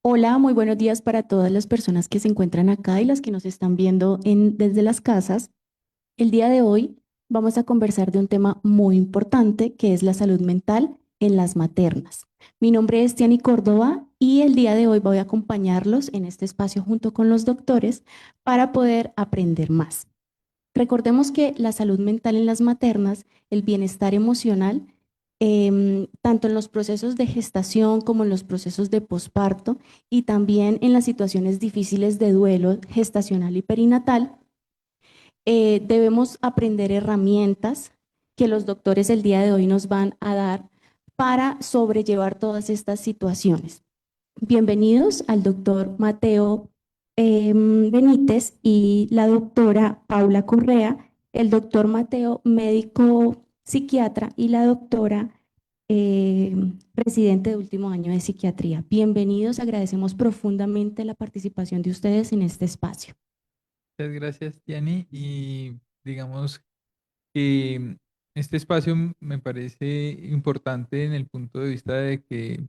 Hola, muy buenos días para todas las personas que se encuentran acá y las que nos están viendo desde las casas. El día de hoy vamos a conversar de un tema muy importante que es la salud mental en las maternas. Mi nombre es Tiani Córdoba y el día de hoy voy a acompañarlos en este espacio junto con los doctores para poder aprender más. Recordemos que la salud mental en las maternas, el bienestar emocional, tanto en los procesos de gestación como en los procesos de posparto y también en las situaciones difíciles de duelo gestacional y perinatal, debemos aprender herramientas que los doctores el día de hoy nos van a dar para sobrellevar todas estas situaciones. Bienvenidos al doctor Mateo Benítez y la doctora Paula Correa, el doctor Mateo, médico psiquiatra, y la doctora residente de último año de psiquiatría. Bienvenidos, agradecemos profundamente la participación de ustedes en este espacio. Muchas gracias, Tiani. Y digamos que este espacio me parece importante en el punto de vista de que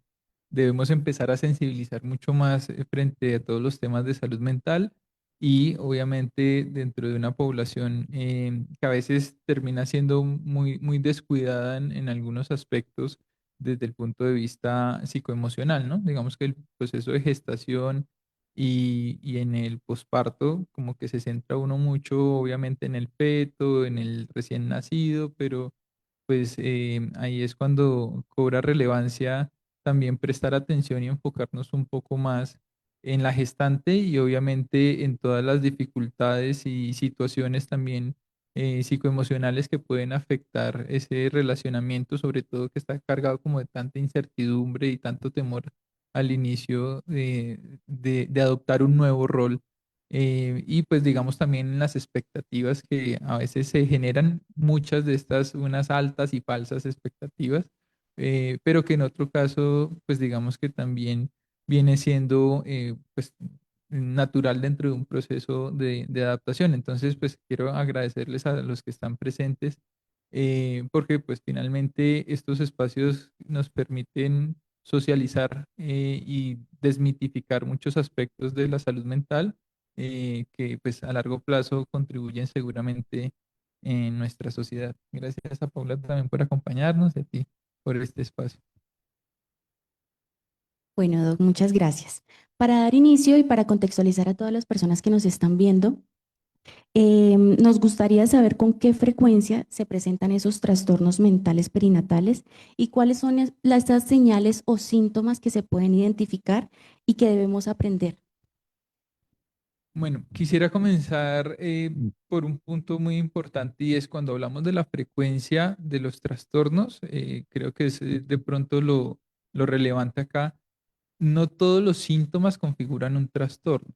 debemos empezar a sensibilizar mucho más frente a todos los temas de salud mental y obviamente dentro de una población que a veces termina siendo muy descuidada en algunos aspectos desde el punto de vista psicoemocional, ¿no? Digamos que el proceso de gestación y en el posparto como que se centra uno mucho obviamente en el feto, en el recién nacido, pero pues ahí es cuando cobra relevancia también prestar atención y enfocarnos un poco más en la gestante y obviamente en todas las dificultades y situaciones también psicoemocionales que pueden afectar ese relacionamiento, sobre todo que está cargado como de tanta incertidumbre y tanto temor al inicio de adoptar un nuevo rol. Y pues digamos también las expectativas que a veces se generan, muchas de estas, unas altas y falsas expectativas, pero que en otro caso, pues digamos que también viene siendo pues natural dentro de un proceso de adaptación. Entonces, pues quiero agradecerles a los que están presentes, porque pues finalmente estos espacios nos permiten socializar y desmitificar muchos aspectos de la salud mental que pues a largo plazo contribuyen seguramente en nuestra sociedad. Gracias a Paula también por acompañarnos y a ti por este espacio. Bueno, Doc, muchas gracias. Para dar inicio y para contextualizar a todas las personas que nos están viendo, nos gustaría saber con qué frecuencia se presentan esos trastornos mentales perinatales y cuáles son las señales o síntomas que se pueden identificar y que debemos aprender. Bueno, quisiera comenzar por un punto muy importante y es cuando hablamos de la frecuencia de los trastornos, creo que es de pronto lo relevante acá. No todos los síntomas configuran un trastorno.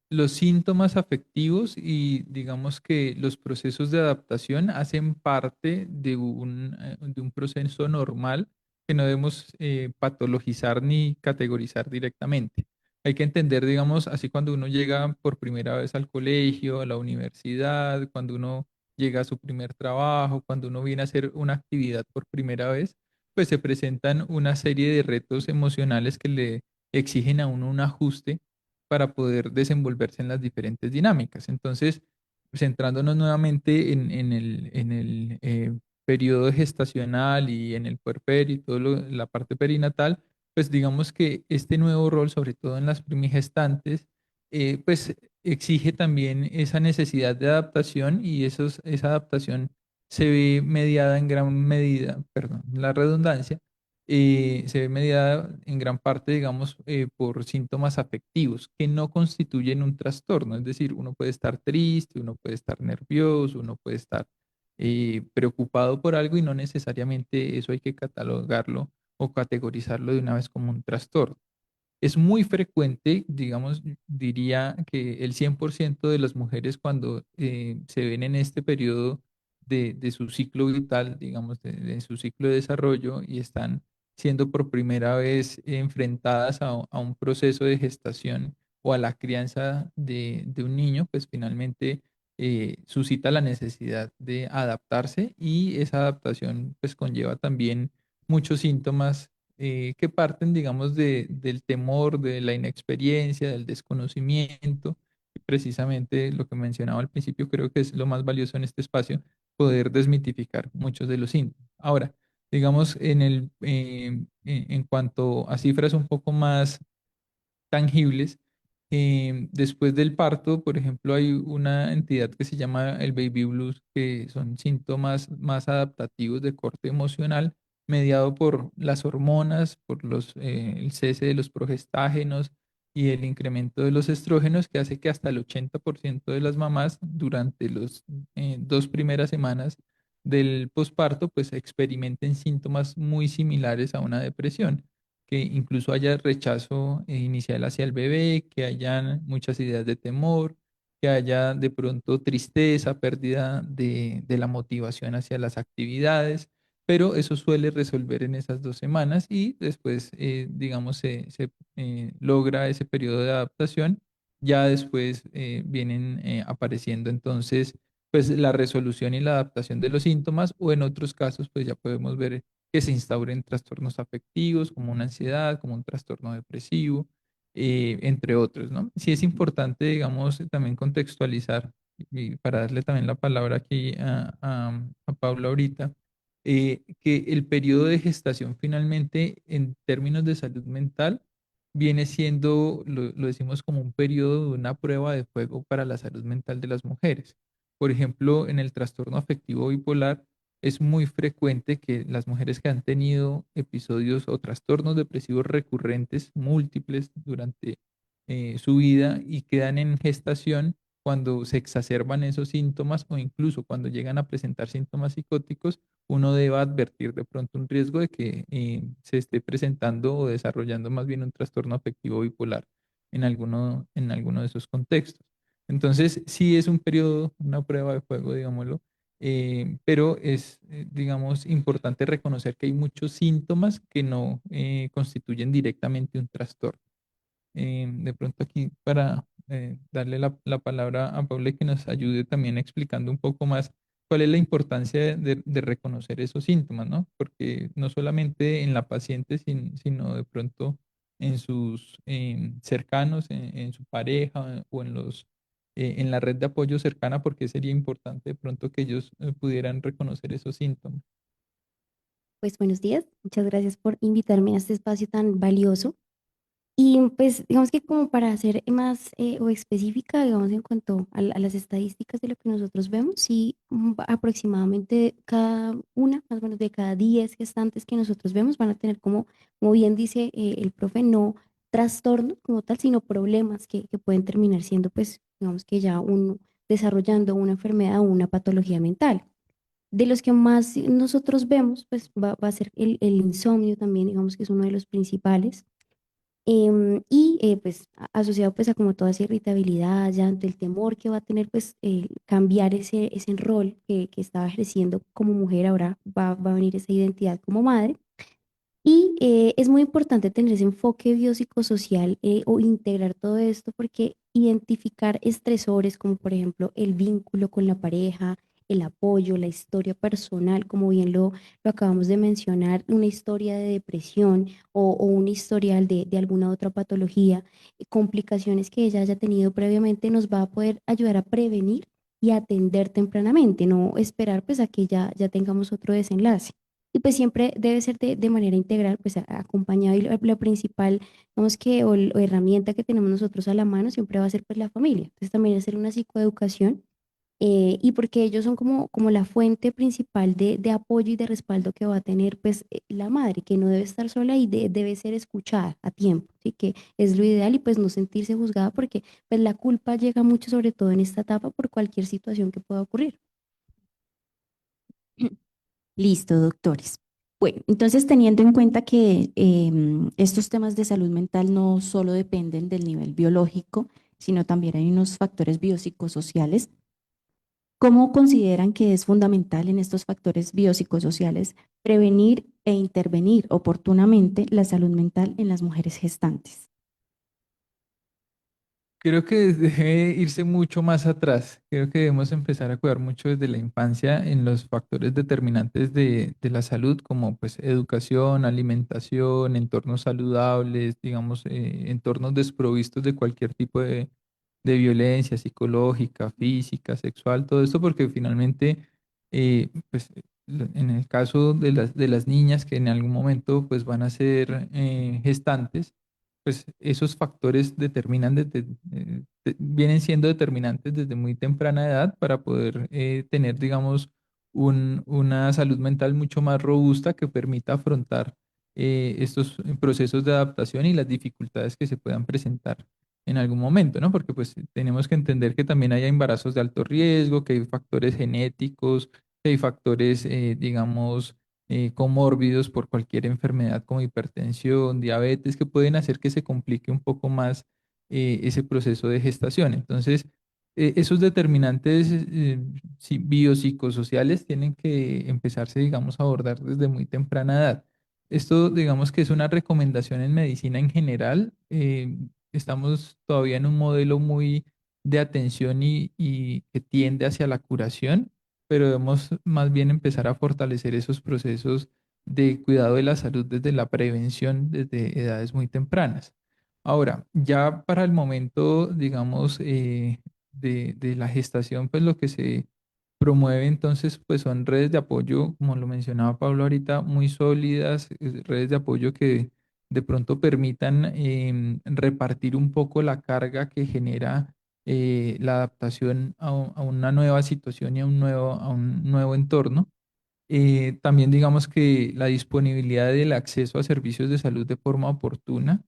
Los síntomas afectivos y digamos que los procesos de adaptación hacen parte de un proceso normal que no debemos patologizar ni categorizar directamente. Hay que entender, digamos, así cuando uno llega por primera vez al colegio, a la universidad, cuando uno llega a su primer trabajo, cuando uno viene a hacer una actividad por primera vez, pues se presentan una serie de retos emocionales que le exigen a uno un ajuste para poder desenvolverse en las diferentes dinámicas. Entonces, centrándonos nuevamente en el periodo gestacional y en el puerperio y toda la parte perinatal, pues digamos que este nuevo rol, sobre todo en las primigestantes, pues exige también esa necesidad de adaptación y esa adaptación se ve mediada en gran medida, perdón, la redundancia, se ve mediada en gran parte, digamos, por síntomas afectivos que no constituyen un trastorno. Es decir, uno puede estar triste, uno puede estar nervioso, uno puede estar preocupado por algo y no necesariamente eso hay que catalogarlo o categorizarlo de una vez como un trastorno. Es muy frecuente, digamos, diría que el 100% de las mujeres cuando se ven en este periodo de su ciclo vital, digamos, de su ciclo de desarrollo y están siendo por primera vez enfrentadas a un proceso de gestación o a la crianza de un niño, pues finalmente suscita la necesidad de adaptarse y esa adaptación pues conlleva también muchos síntomas que parten, digamos, del temor, de la inexperiencia, del desconocimiento. Y precisamente lo que mencionaba al principio, creo que es lo más valioso en este espacio, poder desmitificar muchos de los síntomas. Ahora, digamos, en cuanto a cifras un poco más tangibles. Después del parto, por ejemplo, hay una entidad que se llama el baby blues, que son síntomas más adaptativos de corte emocional, mediado por las hormonas, por el cese de los progestágenos y el incremento de los estrógenos, que hace que hasta el 80% de las mamás durante los 2 primeras semanas del posparto, pues experimenten síntomas muy similares a una depresión, que incluso haya rechazo inicial hacia el bebé, que hayan muchas ideas de temor, que haya de pronto tristeza, pérdida de la motivación hacia las actividades, pero eso suele resolver en esas 2 semanas y después, digamos, se logra ese periodo de adaptación. Ya después vienen apareciendo entonces pues la resolución y la adaptación de los síntomas, o en otros casos pues ya podemos ver que se instauren trastornos afectivos, como una ansiedad, como un trastorno depresivo, entre otros, ¿no? Sí es importante, digamos, también contextualizar, y para darle también la palabra aquí a Paula ahorita, que el periodo de gestación finalmente, en términos de salud mental, viene siendo, lo decimos como un periodo de una prueba de fuego para la salud mental de las mujeres. Por ejemplo, en el trastorno afectivo bipolar, es muy frecuente que las mujeres que han tenido episodios o trastornos depresivos recurrentes, múltiples durante su vida y quedan en gestación, cuando se exacerban esos síntomas o incluso cuando llegan a presentar síntomas psicóticos, uno debe advertir de pronto un riesgo de que se esté presentando o desarrollando más bien un trastorno afectivo bipolar en alguno de esos contextos. Entonces, sí es un periodo, una prueba de fuego, digámoslo, pero es, digamos, importante reconocer que hay muchos síntomas que no constituyen directamente un trastorno. De pronto aquí para darle la palabra a Paula y que nos ayude también explicando un poco más cuál es la importancia de reconocer esos síntomas, ¿no? Porque no solamente en la paciente, sino de pronto en sus cercanos, en su pareja o en la red de apoyo cercana, porque sería importante de pronto que ellos pudieran reconocer esos síntomas. Pues buenos días, muchas gracias por invitarme a este espacio tan valioso. Y pues digamos que como para ser más o específica, digamos en cuanto a las estadísticas de lo que nosotros vemos, sí, aproximadamente cada una, más o menos de cada 10 gestantes que nosotros vemos van a tener como bien dice el profe, no trastorno como tal, sino problemas que pueden terminar siendo pues digamos que ya uno desarrollando una enfermedad o una patología mental. De los que más nosotros vemos, pues va a ser el insomnio también, digamos que es uno de los principales. Pues asociado pues a como toda esa irritabilidad, ya ante el temor que va a tener pues cambiar ese rol que estaba ejerciendo como mujer, ahora va a venir esa identidad como madre. Y es muy importante tener ese enfoque biopsicosocial o integrar todo esto porque identificar estresores como por ejemplo el vínculo con la pareja, el apoyo, la historia personal, como bien lo acabamos de mencionar, una historia de depresión o un historial de alguna otra patología, complicaciones que ella haya tenido previamente, nos va a poder ayudar a prevenir y atender tempranamente, no esperar pues a que ya tengamos otro desenlace. Y pues siempre debe ser de manera integral, pues acompañado y lo principal, digamos que, o herramienta que tenemos nosotros a la mano siempre va a ser pues la familia. Entonces también hacer una psicoeducación y porque ellos son como la fuente principal de apoyo y de respaldo que va a tener pues la madre, que no debe estar sola y debe ser escuchada a tiempo, ¿sí? Que es lo ideal y pues no sentirse juzgada porque pues la culpa llega mucho sobre todo en esta etapa por cualquier situación que pueda ocurrir. Listo, doctores. Bueno, entonces teniendo en cuenta que estos temas de salud mental no solo dependen del nivel biológico, sino también hay unos factores biopsicosociales. ¿Cómo consideran que es fundamental en estos factores biopsicosociales prevenir e intervenir oportunamente la salud mental en las mujeres gestantes? Creo que debe irse mucho más atrás. Creo que debemos empezar a cuidar mucho desde la infancia en los factores determinantes de la salud, como pues educación, alimentación, entornos saludables, digamos, entornos desprovistos de cualquier tipo de violencia psicológica, física, sexual, todo esto, porque finalmente, pues, en el caso de las niñas que en algún momento pues van a ser gestantes, pues esos factores determinan vienen siendo determinantes desde muy temprana edad para poder tener, digamos, una salud mental mucho más robusta que permita afrontar estos procesos de adaptación y las dificultades que se puedan presentar en algún momento, ¿no? Porque pues tenemos que entender que también hay embarazos de alto riesgo, que hay factores genéticos, que hay factores, digamos, comórbidos por cualquier enfermedad como hipertensión, diabetes, que pueden hacer que se complique un poco más ese proceso de gestación. Entonces, esos determinantes biopsicosociales tienen que empezarse, digamos, a abordar desde muy temprana edad. Esto, digamos que es una recomendación en medicina en general. Estamos todavía en un modelo muy de atención y que tiende hacia la curación, pero debemos más bien empezar a fortalecer esos procesos de cuidado de la salud desde la prevención, desde edades muy tempranas. Ahora, ya para el momento, digamos, de la gestación, pues lo que se promueve entonces, pues son redes de apoyo, como lo mencionaba Pablo ahorita, muy sólidas, redes de apoyo que de pronto permitan repartir un poco la carga que genera la adaptación a una nueva situación y a un nuevo entorno. También digamos que la disponibilidad del acceso a servicios de salud de forma oportuna,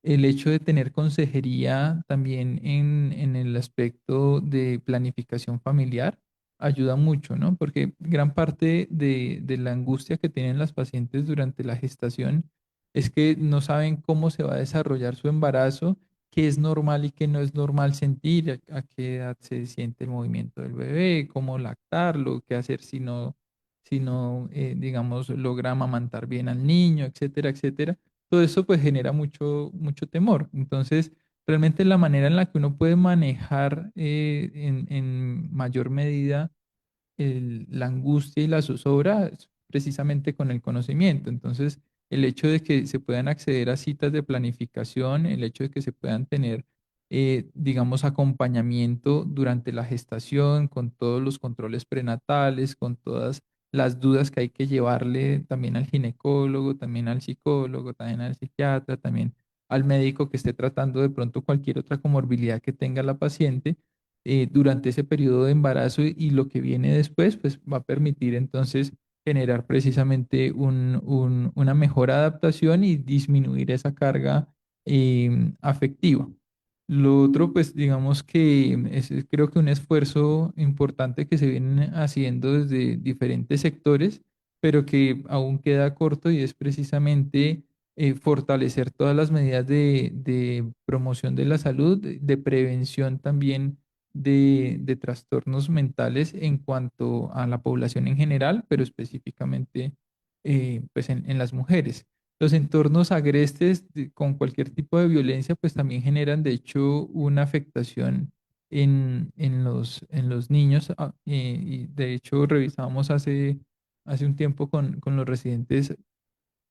el hecho de tener consejería también en el aspecto de planificación familiar ayuda mucho, ¿no? Porque gran parte de la angustia que tienen las pacientes durante la gestación es que no saben cómo se va a desarrollar su embarazo, qué es normal y qué no es normal sentir, a qué edad se siente el movimiento del bebé, cómo lactarlo, qué hacer si no, digamos, logra amamantar bien al niño, etcétera, etcétera. Todo eso pues genera mucho temor. Entonces, realmente la manera en la que uno puede manejar en mayor medida la angustia y la zozobra es precisamente con el conocimiento. Entonces, el hecho de que se puedan acceder a citas de planificación, el hecho de que se puedan tener, digamos, acompañamiento durante la gestación, con todos los controles prenatales, con todas las dudas que hay que llevarle también al ginecólogo, también al psicólogo, también al psiquiatra, también al médico que esté tratando de pronto cualquier otra comorbilidad que tenga la paciente durante ese periodo de embarazo y lo que viene después, pues va a permitir entonces generar precisamente una mejor adaptación y disminuir esa carga afectiva. Lo otro, pues digamos que creo que un esfuerzo importante que se viene haciendo desde diferentes sectores, pero que aún queda corto y es precisamente fortalecer todas las medidas de promoción de la salud, de prevención también de trastornos mentales en cuanto a la población en general, pero específicamente pues en las mujeres. Los entornos agrestes con cualquier tipo de violencia pues también generan de hecho una afectación en los niños y de hecho revisamos hace un tiempo con los residentes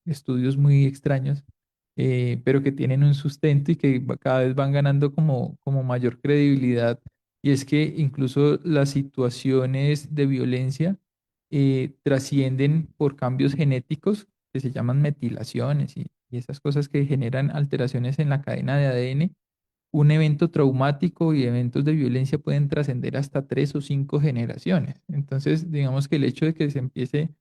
estudios muy extraños, pero que tienen un sustento y que cada vez van ganando como mayor credibilidad. Y es que incluso las situaciones de violencia trascienden por cambios genéticos que se llaman metilaciones y esas cosas que generan alteraciones en la cadena de ADN. Un evento traumático y eventos de violencia pueden trascender hasta 3 o 5 generaciones. Entonces, digamos que el hecho de que se empiece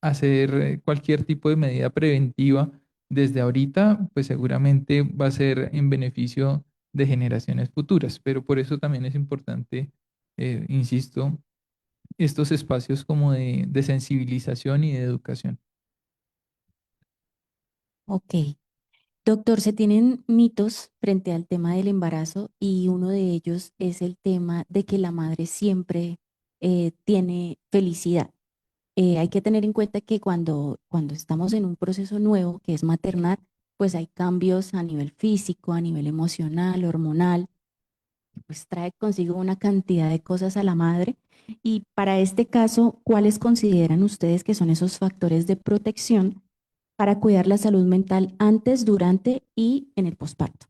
hacer cualquier tipo de medida preventiva desde ahorita, pues seguramente va a ser en beneficio de generaciones futuras, pero por eso también es importante, insisto, estos espacios como de sensibilización y de educación. Ok. Doctor, se tienen mitos frente al tema del embarazo y uno de ellos es el tema de que la madre siempre tiene felicidad. Hay que tener en cuenta que cuando estamos en un proceso nuevo, que es maternar, pues hay cambios a nivel físico, a nivel emocional, hormonal. porque pues trae consigo una cantidad de cosas a la madre. Y para este caso, ¿cuáles consideran ustedes que son esos factores de protección para cuidar la salud mental antes, durante y en el posparto?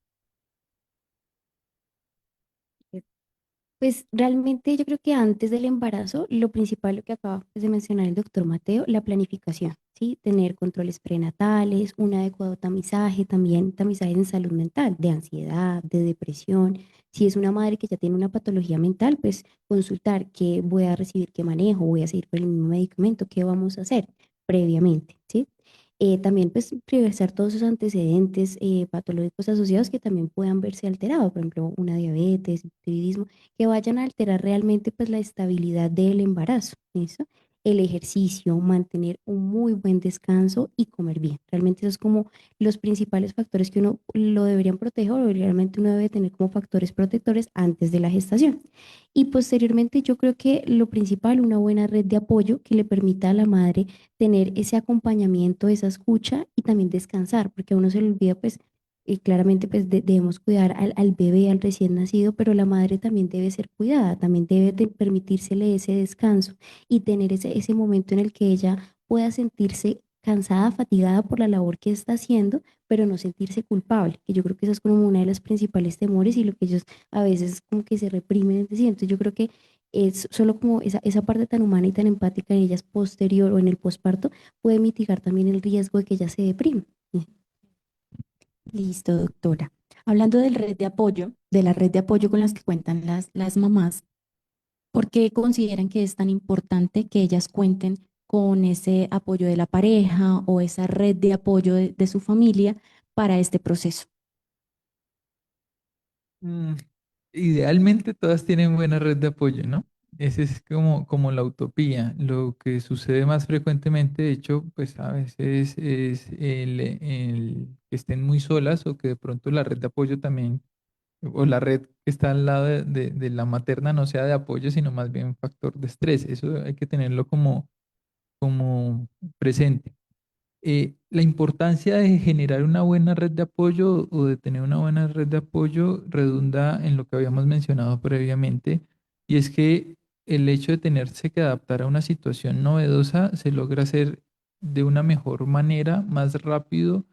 Pues realmente yo creo que antes del embarazo, lo principal, lo que acaba pues, de mencionar el doctor Mateo, la planificación, ¿sí? Tener controles prenatales, un adecuado tamizaje, también tamizaje en salud mental, de ansiedad, de depresión. Si es una madre que ya tiene una patología mental, pues consultar qué voy a recibir, qué manejo, voy a seguir con el mismo medicamento, qué vamos a hacer previamente, ¿sí? También pues priorizar todos esos antecedentes patológicos asociados que también puedan verse alterados, por ejemplo, una diabetes, hipotiroidismo, que vayan a alterar realmente pues la estabilidad del embarazo, ¿eso? El ejercicio, mantener un muy buen descanso y comer bien. Realmente esos es como los principales factores que uno lo deberían proteger o realmente uno debe tener como factores protectores antes de la gestación. Y posteriormente yo creo que lo principal, una buena red de apoyo que le permita a la madre tener ese acompañamiento, esa escucha y también descansar, porque a uno se le olvida pues y claramente pues debemos cuidar al bebé, al recién nacido, pero la madre también debe ser cuidada, también debe de permitírsele ese descanso y tener ese momento en el que ella pueda sentirse cansada, fatigada por la labor que está haciendo, pero no sentirse culpable, que yo creo que eso es como una de las principales temores y lo que ellos a veces como que se reprimen en sí. Entonces yo creo que es solo como esa parte tan humana y tan empática en ellas posterior o en el posparto puede mitigar también el riesgo de que ella se deprime. Listo, doctora. Hablando del red de apoyo, de la red de apoyo con las que cuentan las mamás, ¿por qué consideran que es tan importante que ellas cuenten con ese apoyo de la pareja o esa red de apoyo de su familia para este proceso? Mm, Idealmente todas tienen buena red de apoyo, ¿no? Ese es como la utopía. Lo que sucede más frecuentemente, de hecho, pues a veces es el que estén muy solas o que de pronto la red de apoyo también, o la red que está al lado de la materna no sea de apoyo, sino más bien un factor de estrés. Eso hay que tenerlo como presente. La importancia de generar una buena red de apoyo o de tener una buena red de apoyo redunda en lo que habíamos mencionado previamente, y es que el hecho de tenerse que adaptar a una situación novedosa se logra hacer de una mejor manera, más rápido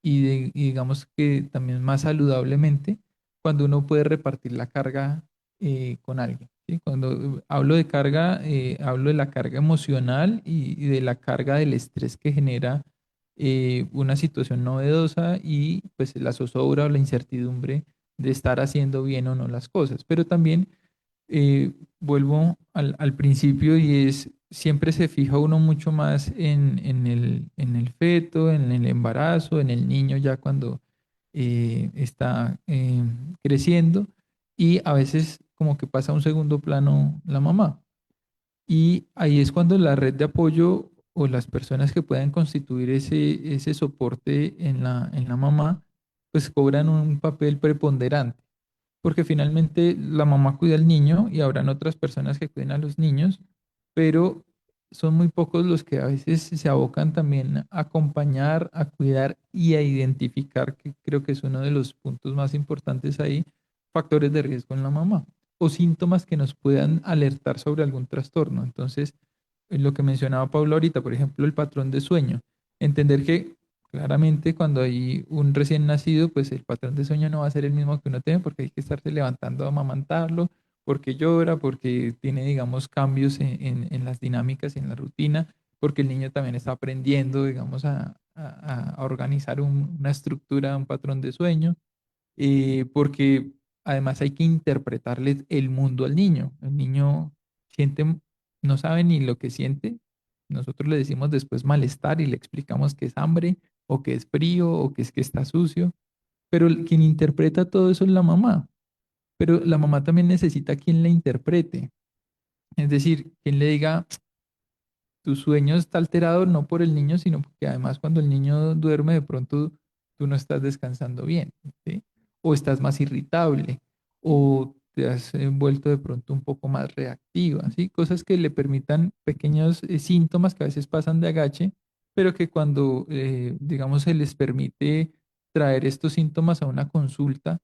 y digamos que también más saludablemente cuando uno puede repartir la carga con alguien. ¿Sí? Cuando hablo de carga, hablo de la carga emocional y de la carga del estrés que genera una situación novedosa y pues la zozobra o la incertidumbre de estar haciendo bien o no las cosas. Pero también vuelvo al principio y es, siempre se fija uno mucho más en el feto, en el embarazo, en el niño ya cuando está creciendo y a veces como que pasa a un segundo plano la mamá. Y ahí es cuando la red de apoyo o las personas que puedan constituir ese soporte en la mamá, pues cobran un papel preponderante, porque finalmente la mamá cuida al niño y habrán otras personas que cuiden a los niños, pero son muy pocos los que a veces se abocan también a acompañar, a cuidar y a identificar, que creo que es uno de los puntos más importantes ahí, factores de riesgo en la mamá o síntomas que nos puedan alertar sobre algún trastorno. Entonces, lo que mencionaba Pablo ahorita, por ejemplo, el patrón de sueño. Entender que claramente cuando hay un recién nacido, pues el patrón de sueño no va a ser el mismo que uno tiene porque hay que estarse levantando a amamantarlo, porque llora, porque tiene, digamos, cambios en las dinámicas y en la rutina, porque el niño también está aprendiendo, digamos, a organizar una estructura, un patrón de sueño, porque además hay que interpretarle el mundo al niño. El niño siente, no sabe ni lo que siente. Nosotros le decimos después malestar y le explicamos que es hambre o que es frío o que es que está sucio. Pero quien interpreta todo eso es la mamá. Pero la mamá también necesita quien la interprete. Es decir, quien le diga, tu sueño está alterado no por el niño, sino porque además cuando el niño duerme de pronto tú no estás descansando bien, ¿sí? O estás más irritable, o te has vuelto de pronto un poco más reactiva, ¿sí? Cosas que le permitan pequeños síntomas que a veces pasan de agache, pero que cuando, digamos, se les permite traer estos síntomas a una consulta,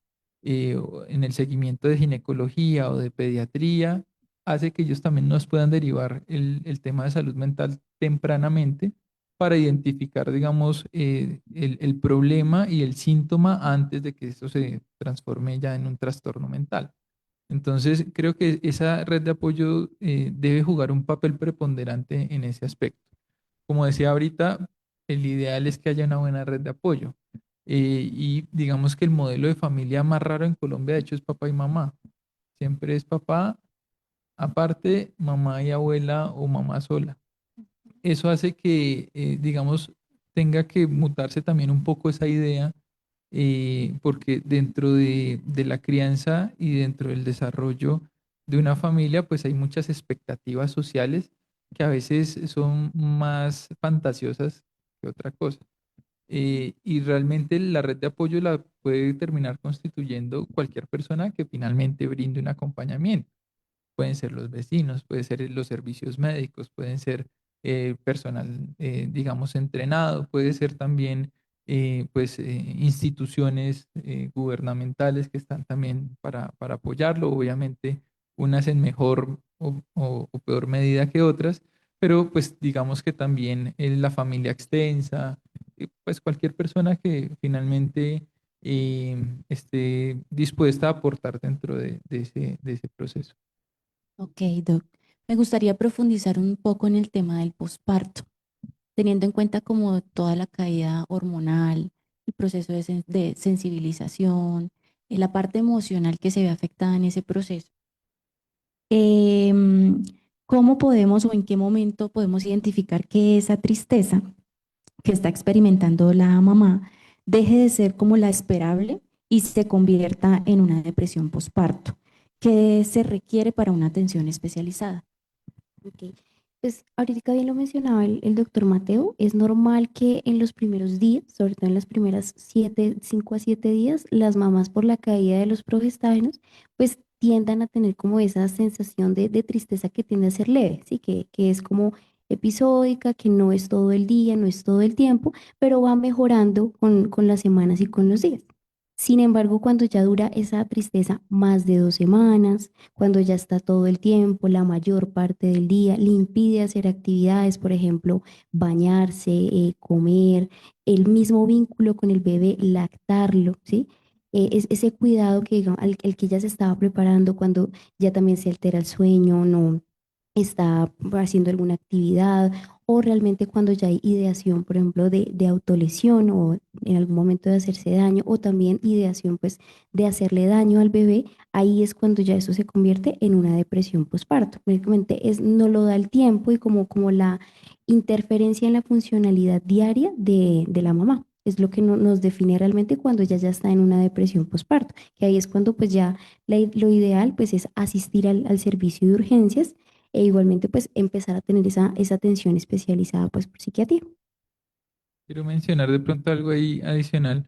o en el seguimiento de ginecología o de pediatría, hace que ellos también nos puedan derivar el tema de salud mental tempranamente para identificar, digamos, el problema y el síntoma antes de que esto se transforme ya en un trastorno mental. Entonces, creo que esa red de apoyo debe jugar un papel preponderante en ese aspecto. Como decía ahorita, el ideal es que haya una buena red de apoyo. Y digamos que el modelo de familia más raro en Colombia, de hecho, es papá y mamá. Siempre es papá, aparte, mamá y abuela o mamá sola. Eso hace que, digamos, tenga que mutarse también un poco esa idea, porque dentro de la crianza y dentro del desarrollo de una familia, pues hay muchas expectativas sociales que a veces son más fantasiosas que otra cosa. Y realmente la red de apoyo la puede terminar constituyendo cualquier persona que finalmente brinde un acompañamiento. Pueden ser los vecinos, pueden ser los servicios médicos, pueden ser personal, digamos, entrenado, puede ser también, pues, instituciones gubernamentales que están también para apoyarlo. Obviamente, unas en mejor o peor medida que otras, pero pues digamos que también la familia extensa, pues cualquier persona que finalmente esté dispuesta a aportar dentro de ese proceso. Ok, Doc. Me gustaría profundizar un poco en el tema del posparto, teniendo en cuenta como toda la caída hormonal, el proceso de sensibilización, la parte emocional que se ve afectada en ese proceso. Em, ¿Cómo podemos o en qué momento podemos identificar que esa tristeza que está experimentando la mamá deje de ser como la esperable y se convierta en una depresión posparto? ¿Qué se requiere para una atención especializada? Ok. Pues ahorita bien lo mencionaba el doctor Mateo, es normal que en los primeros días, sobre todo en las primeras 5 a 7 días, las mamás por la caída de los progestágenos, pues tiendan a tener como esa sensación de tristeza que tiende a ser leve, ¿sí? Que es como episódica, que no es todo el día, no es todo el tiempo, pero va mejorando con las semanas y con los días. Sin embargo, cuando ya dura esa tristeza más de 2 semanas, cuando ya está todo el tiempo, la mayor parte del día, le impide hacer actividades, por ejemplo, bañarse, comer, el mismo vínculo con el bebé, lactarlo, ¿sí? Es ese cuidado que, digamos, el que ya se estaba preparando cuando ya también se altera el sueño, no está haciendo alguna actividad o realmente cuando ya hay ideación, por ejemplo, de autolesión o en algún momento de hacerse daño o también ideación pues de hacerle daño al bebé, ahí es cuando ya eso se convierte en una depresión postparto. Médicamente no lo da el tiempo y como la interferencia en la funcionalidad diaria de la mamá. Es lo que nos define realmente cuando ella ya está en una depresión postparto, que ahí es cuando pues ya lo ideal pues es asistir al servicio de urgencias e igualmente pues empezar a tener esa atención especializada pues por psiquiatría. Quiero mencionar de pronto algo ahí adicional,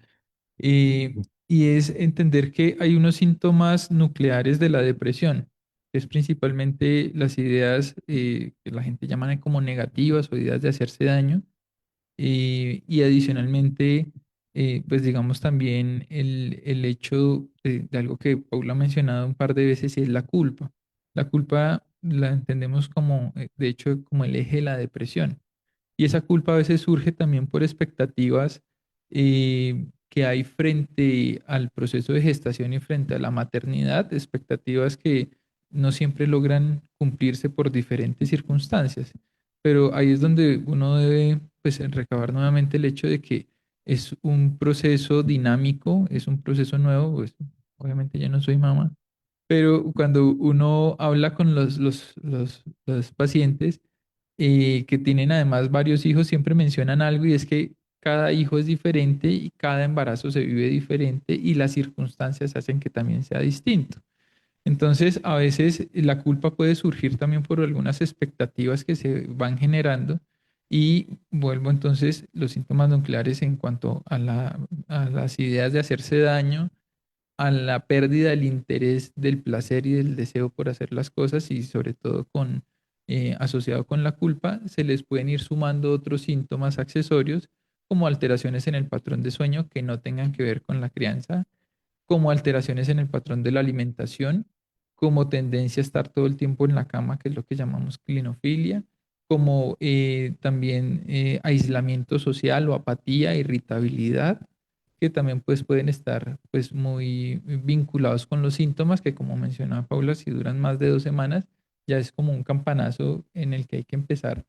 eh, y es entender que hay unos síntomas nucleares de la depresión, que es principalmente las ideas que la gente llama como negativas o ideas de hacerse daño, y adicionalmente, pues digamos también el hecho de algo que Paula ha mencionado un par de veces y es la culpa. La culpa la entendemos como, de hecho, como el eje de la depresión. Y esa culpa a veces surge también por expectativas que hay frente al proceso de gestación y frente a la maternidad, expectativas que no siempre logran cumplirse por diferentes circunstancias. Pero ahí es donde uno debe, pues, recabar nuevamente el hecho de que es un proceso dinámico, es un proceso nuevo, pues obviamente yo no soy mamá, pero cuando uno habla con los pacientes, que tienen además varios hijos, siempre mencionan algo y es que cada hijo es diferente y cada embarazo se vive diferente y las circunstancias hacen que también sea distinto. Entonces, a veces la culpa puede surgir también por algunas expectativas que se van generando y vuelvo entonces los síntomas nucleares en cuanto a las ideas de hacerse daño, a la pérdida del interés, del placer y del deseo por hacer las cosas y sobre todo asociado con la culpa, se les pueden ir sumando otros síntomas accesorios como alteraciones en el patrón de sueño que no tengan que ver con la crianza, como alteraciones en el patrón de la alimentación, como tendencia a estar todo el tiempo en la cama, que es lo que llamamos clinofilia, como también aislamiento social o apatía, irritabilidad, que también pues pueden estar pues muy vinculados con los síntomas que, como mencionaba Paula, si duran más de 2 semanas, ya es como un campanazo en el que hay que empezar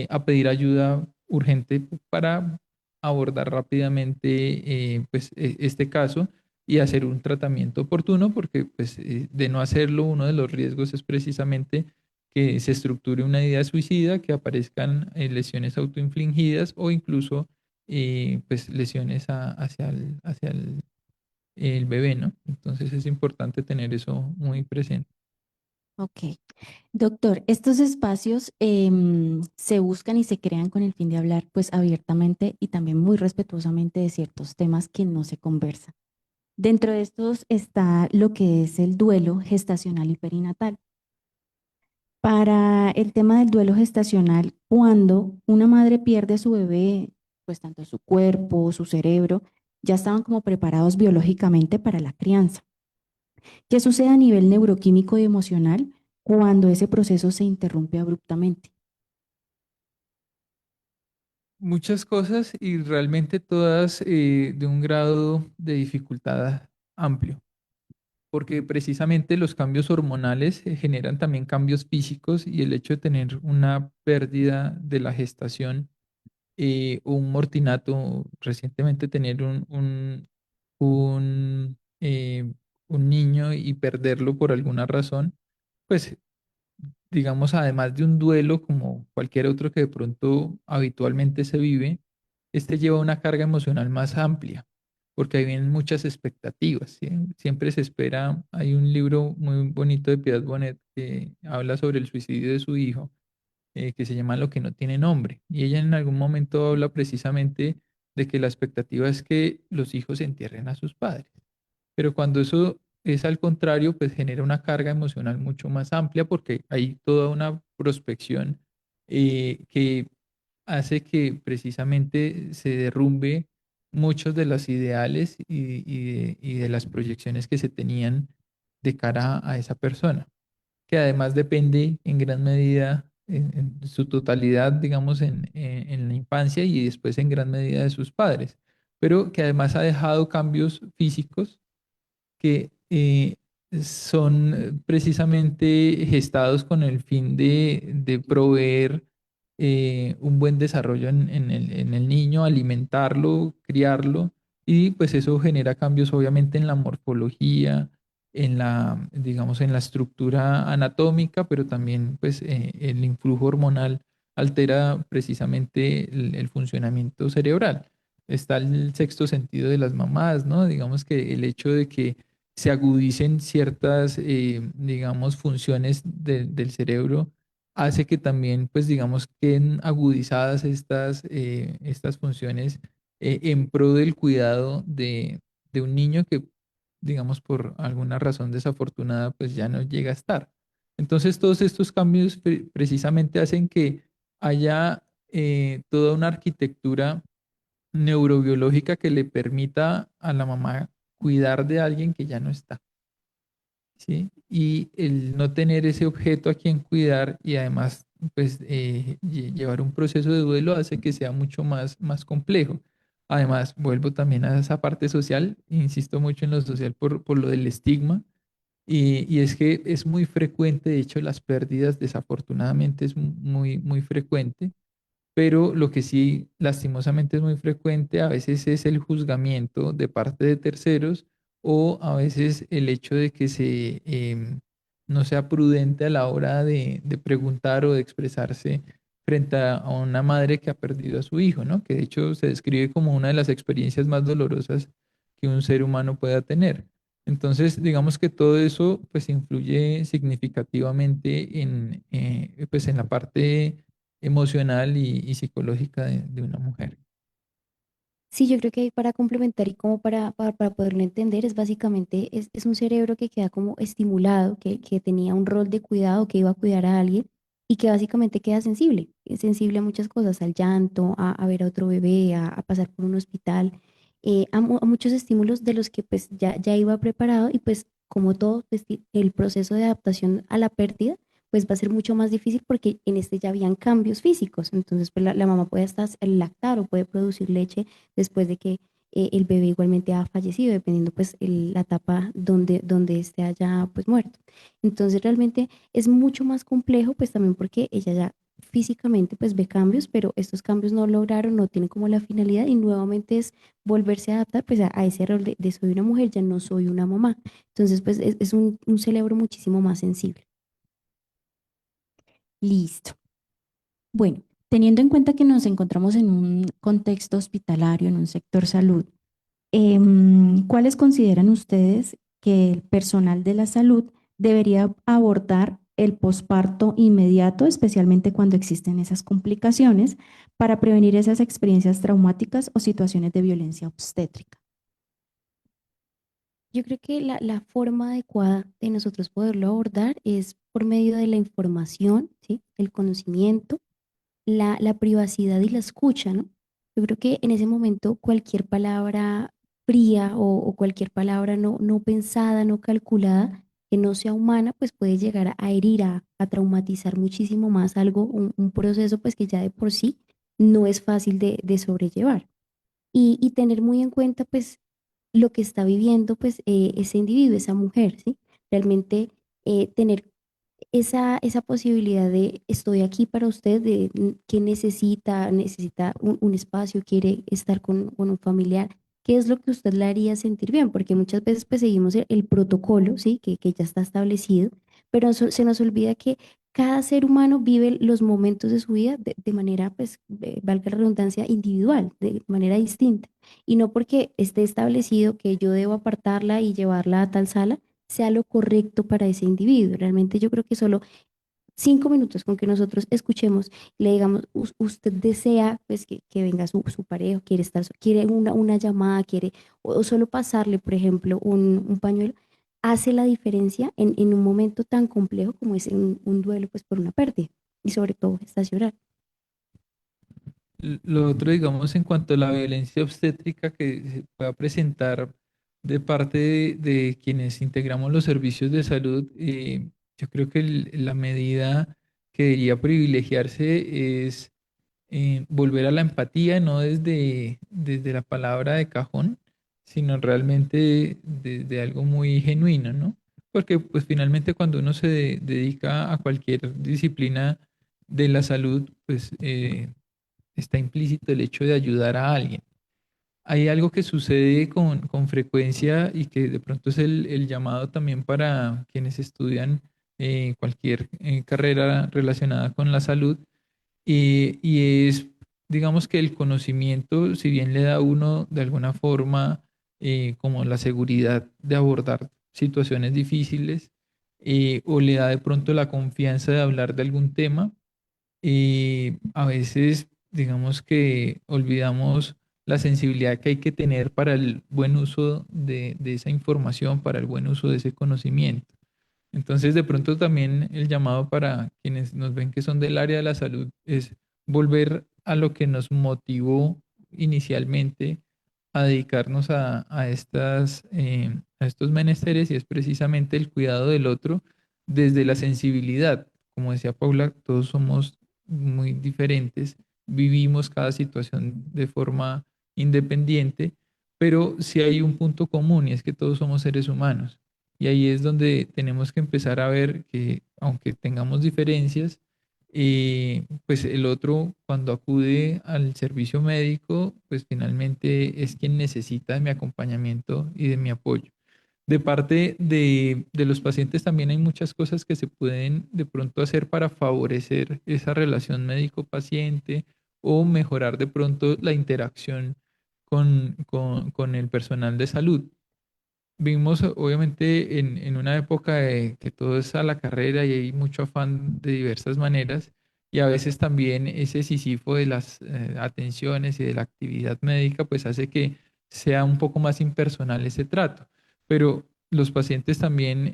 a pedir ayuda urgente para abordar rápidamente este caso y hacer un tratamiento oportuno, porque pues, de no hacerlo, uno de los riesgos es precisamente que se estructure una idea suicida, que aparezcan lesiones autoinfligidas o incluso pues lesiones hacia el bebé, ¿no? Entonces es importante tener eso muy presente. Ok. Doctor, estos espacios se buscan y se crean con el fin de hablar pues abiertamente y también muy respetuosamente de ciertos temas que no se conversan. Dentro de estos está lo que es el duelo gestacional y perinatal. Para el tema del duelo gestacional, cuando una madre pierde a su bebé, pues tanto su cuerpo, su cerebro, ya estaban como preparados biológicamente para la crianza. ¿Qué sucede a nivel neuroquímico y emocional cuando ese proceso se interrumpe abruptamente? Muchas cosas y realmente todas de un grado de dificultad amplio, porque precisamente los cambios hormonales generan también cambios físicos y el hecho de tener una pérdida de la gestación o un mortinato, recientemente tener un, eh, un niño y perderlo por alguna razón, pues digamos, además de un duelo como cualquier otro que de pronto habitualmente se vive, este lleva una carga emocional más amplia, porque ahí vienen muchas expectativas, ¿sí? Siempre se espera, hay un libro muy bonito de Piedad Bonet que habla sobre el suicidio de su hijo, que se llama Lo que no tiene nombre, y ella en algún momento habla precisamente de que la expectativa es que los hijos entierren a sus padres. Pero cuando eso es al contrario, pues genera una carga emocional mucho más amplia porque hay toda una prospección que hace que precisamente se derrumbe muchos de los ideales y de las proyecciones que se tenían de cara a esa persona, que además depende en gran medida, en su totalidad, digamos, en la infancia y después en gran medida de sus padres, pero que además ha dejado cambios físicos que son precisamente gestados con el fin de proveer un buen desarrollo en el niño, alimentarlo, criarlo, y pues eso genera cambios obviamente en la morfología, digamos, en la estructura anatómica, pero también pues el influjo hormonal altera precisamente el funcionamiento cerebral. Está el sexto sentido de las mamás, ¿no? Digamos que el hecho de que se agudicen ciertas, digamos, funciones del cerebro, hace que también, pues, digamos, queden agudizadas estas funciones en pro del cuidado de un niño que, digamos, por alguna razón desafortunada, pues ya no llega a estar. Entonces, todos estos cambios precisamente hacen que haya toda una arquitectura neurobiológica que le permita a la mamá cuidar de alguien que ya no está, ¿sí? Y el no tener ese objeto a quien cuidar y además, pues, llevar un proceso de duelo hace que sea mucho más complejo. Además, vuelvo también a esa parte social, insisto mucho en lo social por lo del estigma, y es que es muy frecuente, de hecho, las pérdidas, desafortunadamente, es muy frecuente, pero lo que sí lastimosamente es muy frecuente a veces es el juzgamiento de parte de terceros o a veces el hecho de que no sea prudente a la hora de preguntar o de expresarse frente a una madre que ha perdido a su hijo, ¿no? Que de hecho se describe como una de las experiencias más dolorosas que un ser humano pueda tener. Entonces, digamos que todo eso pues influye significativamente pues, en la parte emocional y psicológica de una mujer. Sí, yo creo que ahí para complementar y como para poderlo entender, es básicamente, es un cerebro que queda como estimulado, que tenía un rol de cuidado, que iba a cuidar a alguien y que básicamente queda sensible, es sensible a muchas cosas, al llanto, a ver a otro bebé, a pasar por un hospital. a muchos estímulos de los que pues ya iba preparado y pues como todo pues, el proceso de adaptación a la pérdida pues va a ser mucho más difícil porque en este ya habían cambios físicos. Entonces pues la mamá puede hasta lactar o puede producir leche después de que el bebé igualmente ha fallecido, dependiendo pues la etapa donde este haya pues muerto. Entonces realmente es mucho más complejo pues también porque ella ya físicamente pues ve cambios, pero estos cambios no lograron, no tienen como la finalidad y nuevamente es volverse a adaptar pues a ese rol de soy una mujer, ya no soy una mamá. Entonces pues es un cerebro muchísimo más sensible. Listo. Bueno, teniendo en cuenta que nos encontramos en un contexto hospitalario, en un sector salud, ¿cuáles consideran ustedes que el personal de la salud debería abordar el posparto inmediato, especialmente cuando existen esas complicaciones, para prevenir esas experiencias traumáticas o situaciones de violencia obstétrica? Yo creo que la forma adecuada de nosotros poderlo abordar es por medio de la información, ¿sí? El conocimiento, la privacidad y la escucha, ¿no? Yo creo que en ese momento cualquier palabra fría o cualquier palabra no pensada, no calculada, que no sea humana, pues puede llegar a herir, a traumatizar muchísimo más algo, un proceso pues que ya de por sí no es fácil de sobrellevar. Y tener muy en cuenta pues lo que está viviendo pues ese individuo, esa mujer, ¿sí? Realmente tener esa posibilidad de estoy aquí para usted, de que necesita un espacio, quiere estar con un familiar, ¿qué es lo que usted le haría sentir bien? Porque muchas veces pues seguimos el protocolo, ¿sí? Que ya está establecido, pero se nos olvida que cada ser humano vive los momentos de su vida de manera, pues, valga la redundancia, individual, de manera distinta. Y no porque esté establecido que yo debo apartarla y llevarla a tal sala, sea lo correcto para ese individuo. Realmente yo creo que solo 5 minutos con que nosotros escuchemos, le digamos, usted desea pues que venga su pareja, quiere estar, quiere una llamada, quiere, o solo pasarle, por ejemplo, un pañuelo, hace la diferencia en un momento tan complejo como es un duelo pues por una pérdida y sobre todo estacional. Lo otro, digamos, en cuanto a la violencia obstétrica que se pueda presentar de parte de quienes integramos los servicios de salud, yo creo que la medida que debería privilegiarse es volver a la empatía, no desde la palabra de cajón, sino realmente de algo muy genuino, ¿no? Porque pues finalmente cuando uno se dedica a cualquier disciplina de la salud, pues está implícito el hecho de ayudar a alguien. Hay algo que sucede con frecuencia y que de pronto es el llamado también para quienes estudian cualquier carrera relacionada con la salud, y es, digamos que el conocimiento, si bien le da a uno de alguna forma como la seguridad de abordar situaciones difíciles, o le da de pronto la confianza de hablar de algún tema, a veces, digamos que olvidamos la sensibilidad que hay que tener para el buen uso de esa información, para el buen uso de ese conocimiento. Entonces, de pronto también el llamado para quienes nos ven que son del área de la salud es volver a lo que nos motivó inicialmente a dedicarnos a estos menesteres, y es precisamente el cuidado del otro desde la sensibilidad. Como decía Paula, todos somos muy diferentes, vivimos cada situación de forma independiente, pero sí hay un punto común y es que todos somos seres humanos. Y ahí es donde tenemos que empezar a ver que aunque tengamos diferencias, pues el otro cuando acude al servicio médico, pues finalmente es quien necesita de mi acompañamiento y de mi apoyo. De parte de los pacientes también hay muchas cosas que se pueden de pronto hacer para favorecer esa relación médico-paciente o mejorar de pronto la interacción con el personal de salud. Vivimos obviamente en una época de que todo es a la carrera y hay mucho afán de diversas maneras, y a veces también ese sísifo de las atenciones y de la actividad médica pues hace que sea un poco más impersonal ese trato. Pero los pacientes también,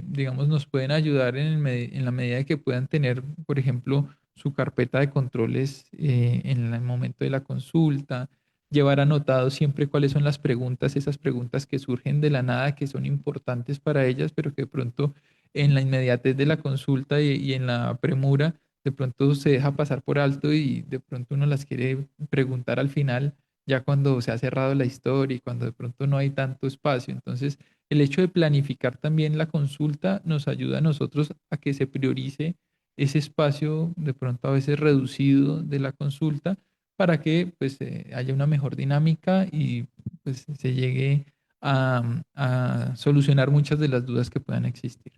digamos, nos pueden ayudar en la medida de que puedan tener, por ejemplo, su carpeta de controles en el momento de la consulta, llevar anotado siempre cuáles son las preguntas, esas preguntas que surgen de la nada, que son importantes para ellas, pero que de pronto en la inmediatez de la consulta y en la premura, de pronto se deja pasar por alto y de pronto uno las quiere preguntar al final, ya cuando se ha cerrado la historia y cuando de pronto no hay tanto espacio. Entonces, el hecho de planificar también la consulta nos ayuda a nosotros a que se priorice ese espacio de pronto a veces reducido de la consulta para que pues haya una mejor dinámica y pues se llegue a solucionar muchas de las dudas que puedan existir.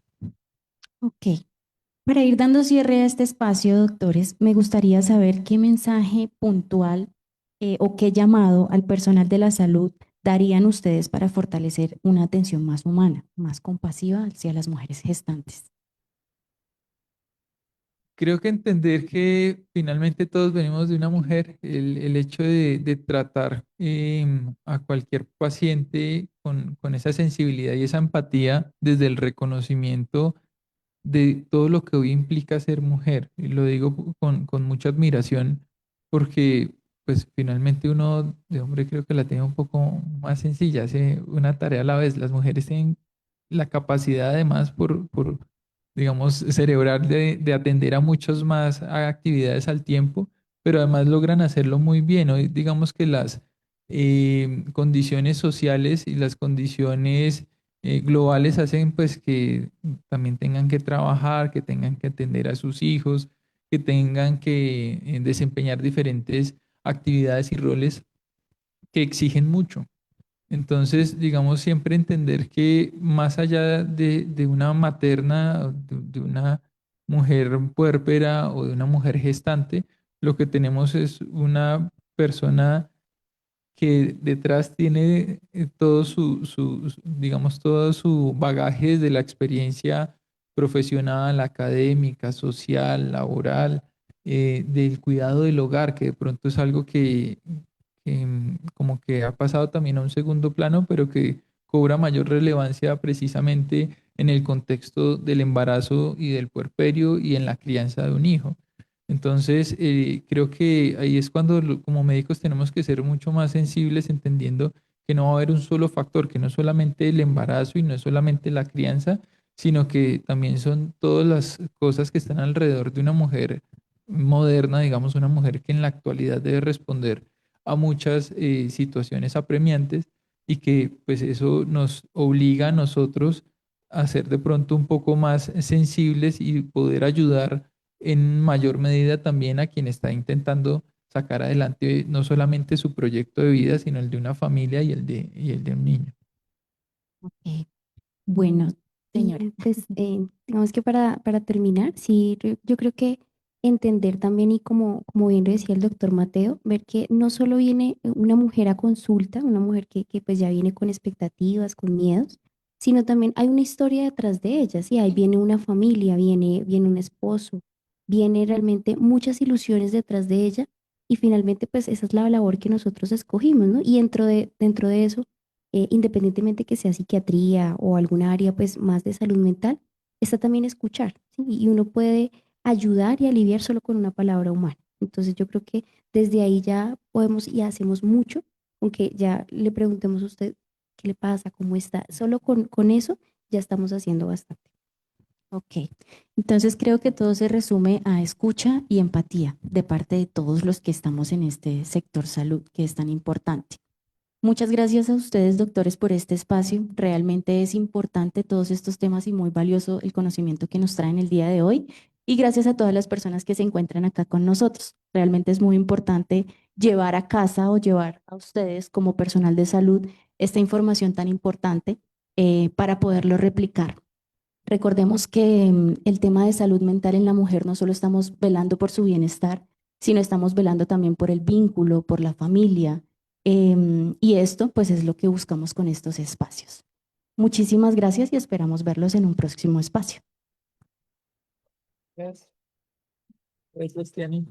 Ok. Para ir dando cierre a este espacio, doctores, me gustaría saber qué mensaje puntual o qué llamado al personal de la salud darían ustedes para fortalecer una atención más humana, más compasiva hacia las mujeres gestantes. Creo que entender que finalmente todos venimos de una mujer, el hecho de tratar a cualquier paciente con esa sensibilidad y esa empatía desde el reconocimiento de todo lo que hoy implica ser mujer. Y lo digo con mucha admiración porque pues finalmente uno de hombre creo que la tiene un poco más sencilla, hace una tarea a la vez. Las mujeres tienen la capacidad además por digamos, cerebral de atender a muchas más actividades al tiempo, pero además logran hacerlo muy bien. Hoy digamos que las condiciones sociales y las condiciones globales hacen pues que también tengan que trabajar, que tengan que atender a sus hijos, que tengan que desempeñar diferentes actividades y roles que exigen mucho. Entonces, digamos, siempre entender que más allá de una materna, de una mujer puérpera o de una mujer gestante, lo que tenemos es una persona que detrás tiene todo digamos, todo su bagaje de la experiencia profesional, académica, social, laboral, del cuidado del hogar, que de pronto es algo que como que ha pasado también a un segundo plano, pero que cobra mayor relevancia precisamente en el contexto del embarazo y del puerperio y en la crianza de un hijo. Entonces, creo que ahí es cuando como médicos tenemos que ser mucho más sensibles, entendiendo que no va a haber un solo factor, que no es solamente el embarazo y no es solamente la crianza, sino que también son todas las cosas que están alrededor de una mujer moderna, digamos, una mujer que en la actualidad debe responder a muchas situaciones apremiantes y que pues eso nos obliga a nosotros a ser de pronto un poco más sensibles y poder ayudar en mayor medida también a quien está intentando sacar adelante no solamente su proyecto de vida, sino el de una familia y el de un niño. Ok. Bueno, señora. Y pues digamos que para terminar, sí, yo creo que entender también y como bien lo decía el doctor Mateo, ver que no solo viene una mujer a consulta, una mujer que pues ya viene con expectativas, con miedos, sino también hay una historia detrás de ella, sí, ahí viene una familia, viene un esposo, viene realmente muchas ilusiones detrás de ella y finalmente pues esa es la labor que nosotros escogimos, ¿no? Y dentro de eso independientemente que sea psiquiatría o alguna área pues más de salud mental, está también escuchar, ¿sí? Y uno puede ayudar y aliviar solo con una palabra humana. Entonces yo creo que desde ahí ya podemos y hacemos mucho, aunque ya le preguntemos a usted qué le pasa, cómo está, solo con eso ya estamos haciendo bastante. Ok, entonces creo que todo se resume a escucha y empatía de parte de todos los que estamos en este sector salud, que es tan importante. Muchas gracias a ustedes, doctores, por este espacio. Realmente es importante todos estos temas y muy valioso el conocimiento que nos traen el día de hoy. Y gracias a todas las personas que se encuentran acá con nosotros. Realmente es muy importante llevar a casa o llevar a ustedes como personal de salud esta información tan importante para poderlo replicar. Recordemos que el tema de salud mental en la mujer no solo estamos velando por su bienestar, sino estamos velando también por el vínculo, por la familia. Y esto pues es lo que buscamos con estos espacios. Muchísimas gracias y esperamos verlos en un próximo espacio. Gracias. Gracias, Tiani.